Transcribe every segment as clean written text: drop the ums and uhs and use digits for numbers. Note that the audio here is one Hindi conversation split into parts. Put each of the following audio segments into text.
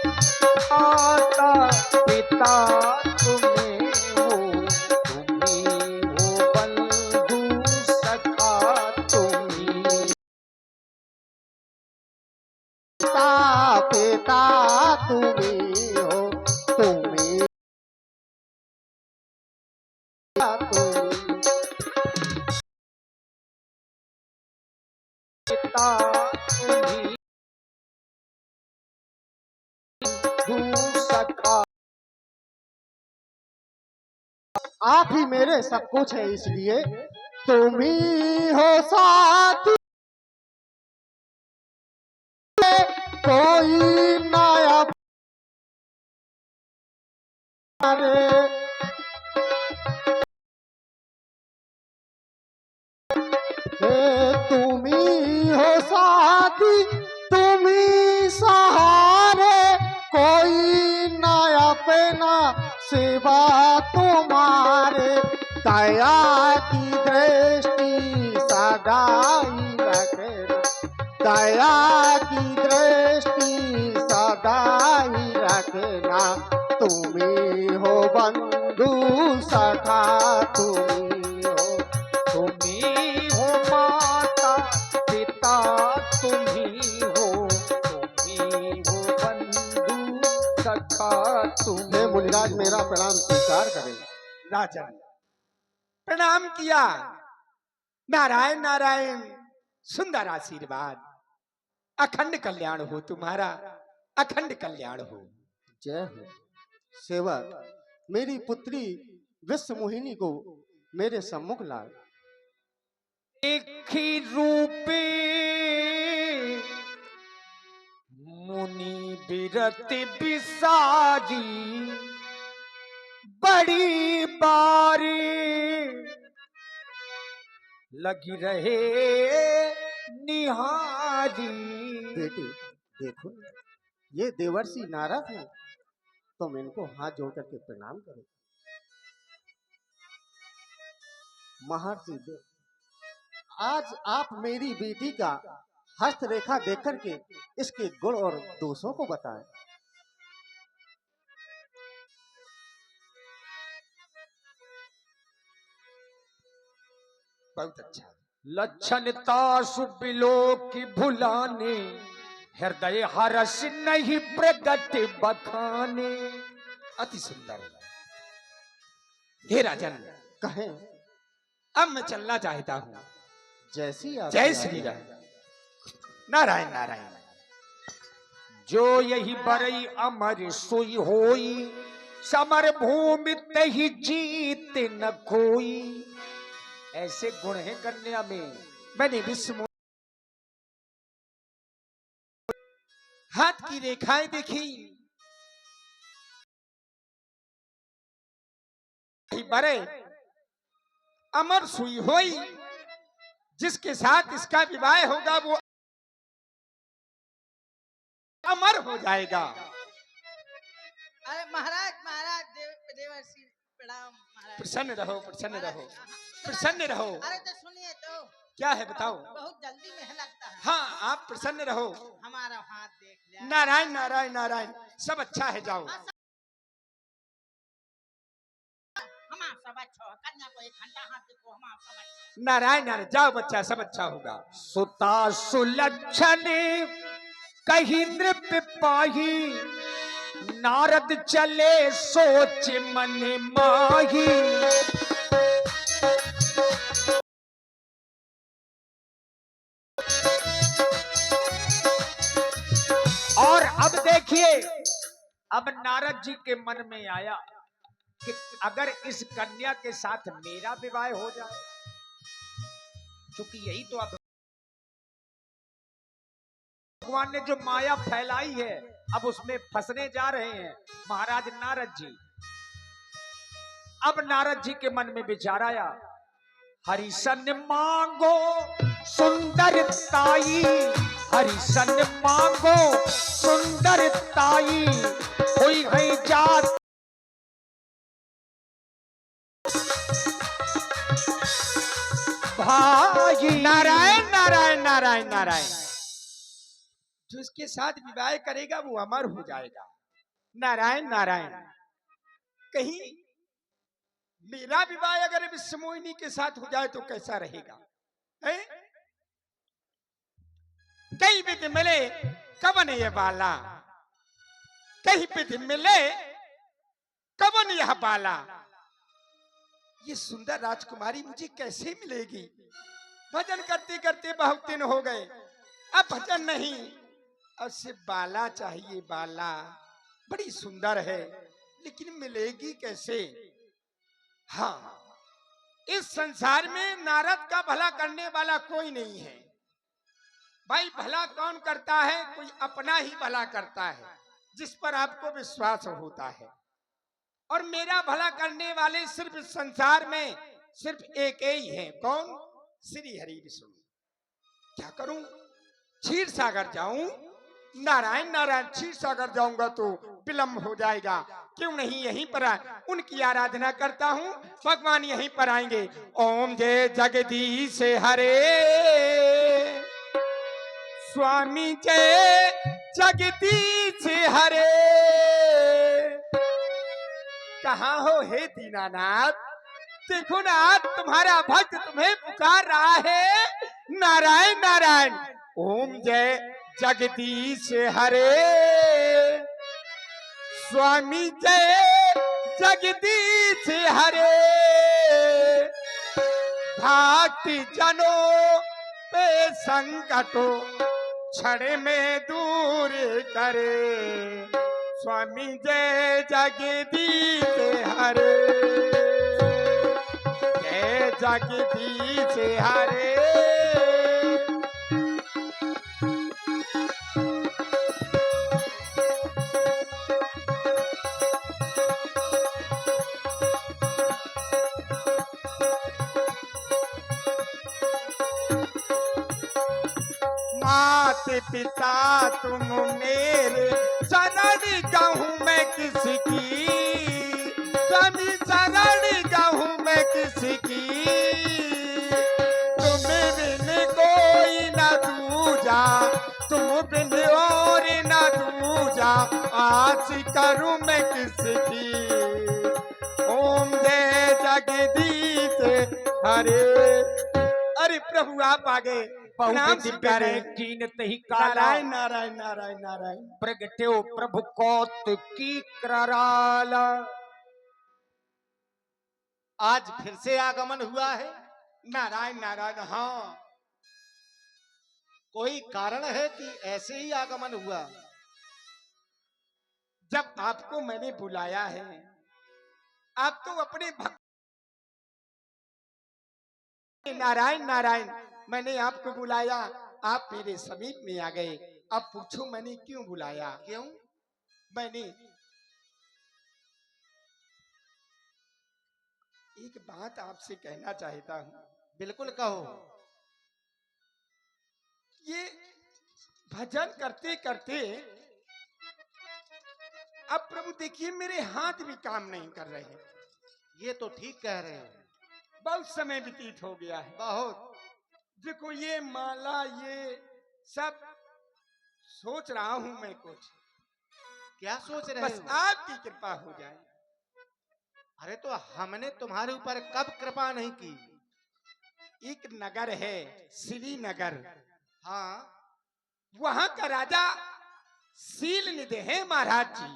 माता पिता तुम्हें हो, तुम्ही हो बंधु सखा तुम्ही। माता पिता तुम्ही हो, तुम्ही पिता तुम्ही बंधु सखा। आप ही मेरे सब कुछ है, इसलिए तुम ही हो साथी, कोई नया तुम ही हो साथी, तुम ही सहारे, कोई नया पेना सिवा तुम्हारे। दया की दृष्टि सदा ही रखना, दया की दृष्टि सदा ही रखना। तुम ही हो बंधु सखा, तुम तुम्ही हो माता पिता तुम्ही हो, तुम्ही हो बंधु सखा तुम्ही। हे मुनिराज, मेरा प्रणाम स्वीकार करें। राजन प्रणाम किया। नारायण नारायण, सुंदर आशीर्वाद। अखंड कल्याण हो तुम्हारा, अखंड कल्याण हो। जय हो। सेवक, मेरी पुत्री विश्व मोहिनी को मेरे सम्मुख लाए। एक ही रूपे मुनि बिरत बिसारी, बड़ी बारी लगी रहे निहारी। बेटी देखो, ये देवर्षि नारद हैं, तुम इनको हाथ जोड़ करके प्रणाम करो। महर्षि देव, आज आप मेरी बेटी का हस्तरेखा देख करके इसके गुण और दोषों को बताएं। बहुत अच्छा। लक्षणता सुबिलो की भुलाने, हृदय हर्ष नहीं प्रगट बखाने। अति सुंदर। हे राजन, कहें। अब मैं चलना चाहता हूँ। जैसी आप। जय श्री राम। नारायण नारायण। जो यही बरई अमर सोई होई, समर भूमि तही जीत न कोई। ऐसे गुण है कन्या में। मैंने विश्व हाथ की रेखाएं देखी, बरे अमर सुई होई, जिसके साथ इसका विवाह होगा वो अमर हो जाएगा। अरे महाराज महाराज देवर्षि प्रणाम महाराज। प्रसन्न रहो, प्रसन्न रहो, प्रसन्न रहो। अरे तो सुनिए तो। क्या है बताओ। बहुत जल्दी में लगता है। हाँ, आप प्रसन्न रहो। हमारा हाथ देख लिया। नारायण नारायण नारायण, सब अच्छा है, जाओ। सब अच्छा हो। कन्या को एक घंटा हाथ देखो, हम सब अच्छा। नारायण नारायण, जाओ बच्चा, सब अच्छा होगा। सुता सुलक्षण कही नृप पाही, नारद चले सोच मन माही। और अब देखिए, अब नारद जी के मन में आया कि अगर इस कन्या के साथ मेरा विवाह हो जाए, क्योंकि यही तो अब भगवान ने जो माया फैलाई है, अब उसमें फंसने जा रहे हैं महाराज नारद जी। अब नारद जी के मन में विचार आया, हरिशन मांगो सुंदर ताई, हरिशन मांगो सुंदर ताई, कोई है जात भाई। नारायण नारायण नारायण नारायण। जो इसके साथ विवाह करेगा वो अमर हो जाएगा। नारायण नारायण, कहीं मेरा विवाह अगर विश्वमोहिनी के साथ हो जाए तो कैसा रहेगा? है? कई विधि मिले कवन ये बाला, कहीं विधि मिले कवन यह बाला, ये सुंदर राजकुमारी मुझे कैसे मिलेगी? भजन करते करते बहुत दिन हो गए, अब भजन नहीं, अब सिर्फ बाला चाहिए। बाला बड़ी सुंदर है लेकिन मिलेगी कैसे? हाँ, इस संसार में नारद का भला करने वाला कोई नहीं है। भाई भला कौन करता है? कोई अपना ही भला करता है जिस पर आपको विश्वास होता है। और मेरा भला करने वाले सिर्फ संसार में सिर्फ एक ही है। कौन? श्री हरि विष्णु। क्या करूं? क्षीर सागर जाऊं? नारायण नारायण, क्षीर सागर जाऊंगा तो विलंब हो जाएगा, क्यों नहीं यहीं पर उनकी आराधना करता हूं, भगवान यहीं पर आएंगे। ओम जय जगदीश हरे, स्वामी जय जगदीश हरे। कहाँ हो हे दीनानाथ? देखो ना, तुम्हारा भक्त तुम्हें पुकार रहा है। नारायण नारायण, ओम जय जगदीश हरे, स्वामी जय जगदीश हरे। भक्ति जनों पे संकटो क्षण में दूर करे, स्वामी जय जगदीश हरे, जय जगदीश हरे। माते पिता तुम मेरे, शरण गहूं मैं किसकी, स्वामी शरण गहूं मैं किसकी। तुम बिन कोई न दूजा, तुम बिन और न दूजा, आस करूं मैं किसकी। ओम जय जगदीश हरे। अरे प्रभु आप आ गए, नाम स्वीकारे। कीनत ही काला, नारायण नारायण नारायण नारायण, प्रगट्यो प्रभु कौतुकी कराला। आज फिर से आगमन हुआ है? नारायण नारायण, हाँ। कोई कारण है कि ऐसे ही आगमन हुआ? जब आपको मैंने बुलाया है, आप तो अपने भक्त। नारायण नारायण, मैंने आपको बुलाया, आप मेरे समीप में आ गए। अब पूछो मैंने क्यों बुलाया? क्यों? मैंने एक बात आपसे कहना चाहता हूं। बिल्कुल कहो। ये भजन करते करते अब प्रभु देखिए मेरे हाथ भी काम नहीं कर रहे हैं। ये तो ठीक कह रहे हो, बहुत समय व्यतीत हो गया है। बहुत। देखो ये माला, ये सब सोच रहा हूं मैं कुछ। क्या सोच रहे बस हो? आपकी कृपा हो जाए। अरे तो हमने तुम्हारे ऊपर कब कृपा नहीं की? एक नगर है श्रीनगर, हाँ, वहां का राजा शील निधि है महाराज जी।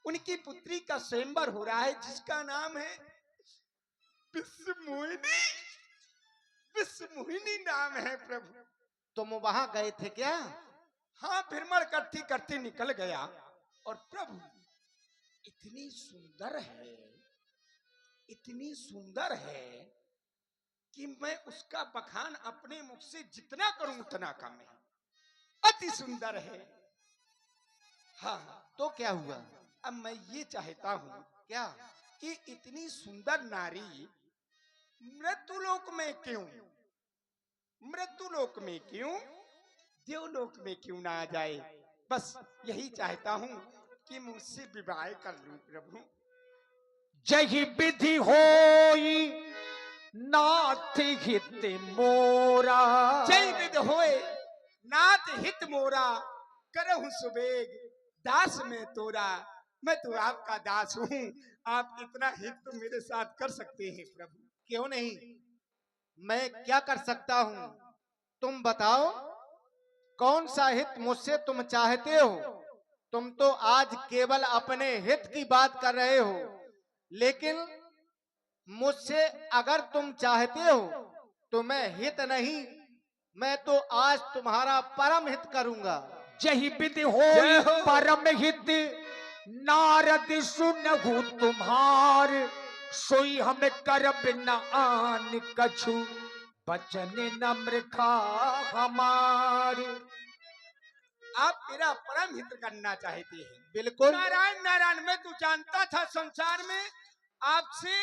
उनकी पुत्री का स्वयंवर हो रहा है जिसका नाम है विश्वमोहिनी। विश्वमोहिनी नाम है प्रभु। तुम वहां गए थे क्या? हाँ, भ्रमण करते करते निकल गया। और प्रभु इतनी सुंदर है, इतनी सुंदर है कि मैं उसका बखान अपने मुख से जितना करूं उतना कम है। अति सुंदर है। हाँ, तो क्या हुआ? अब मैं ये चाहता हूं क्या? कि इतनी सुंदर नारी मृत्युलोक में क्यों, मृत्युलोक में क्यों, देवलोक में क्यों ना आ जाए। बस यही चाहता हूं कि मुझसे विवाह कर लूं प्रभु। जही विधि होई नाथ हित मोरा, जय विधि होए नाथ हित मोरा, करहु सुबेग दास में तोरा, मैं तो आपका दास हूँ। आप इतना हित तो मेरे साथ कर सकते हैं प्रभु। क्यों नहीं, मैं क्या कर सकता हूँ? तुम बताओ, कौन सा हित मुझसे तुम चाहते हो? तुम तो आज केवल अपने हित की बात कर रहे हो, लेकिन मुझसे अगर तुम चाहते हो तो मैं हित नहीं, मैं तो आज तुम्हारा परम हित करूंगा। जही विधि जय हो हो। परम हित, नारद सुनहु तुम्हार, सोई हम करब न आन कछु, बचन नम्र खा हमार। आप मेरा परम हित करना चाहते हैं। बिल्कुल। नारायण नारायण, मैं तो जानता था संसार में आपसे,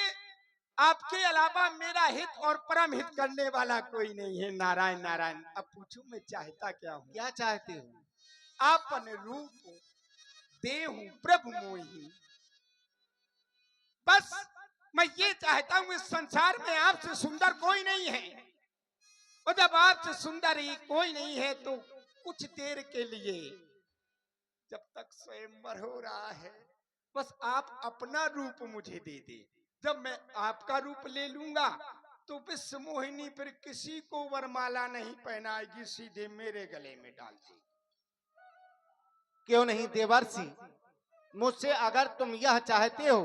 आपके अलावा मेरा हित और परम हित करने वाला कोई नहीं है। नारायण नारायण, अब पूछूं मैं चाहता क्या हूँ? क्या चाहते हो? आपन रूप देहु प्रभु मोहि, बस मैं ये चाहता हूँ इस संसार में आपसे सुंदर कोई नहीं है। और जब आपसे सुंदर ही कोई नहीं है तो कुछ देर के लिए, जब तक स्वयंवर हो रहा है, बस आप अपना रूप मुझे दे दे। जब मैं आपका रूप ले लूंगा तो विश्व मोहिनी फिर किसी को वरमाला नहीं पहनाएगी, सीधे मेरे गले में डाल देगी। क्यों नहीं देवर्षि, मुझसे अगर तुम यह चाहते हो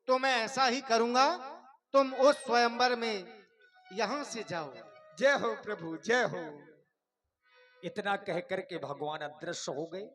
तो मैं ऐसा ही करूंगा। तुम उस स्वयंवर में यहां से जाओ। जय हो प्रभु, जय हो। इतना कह करके भगवान अदृश्य हो गए।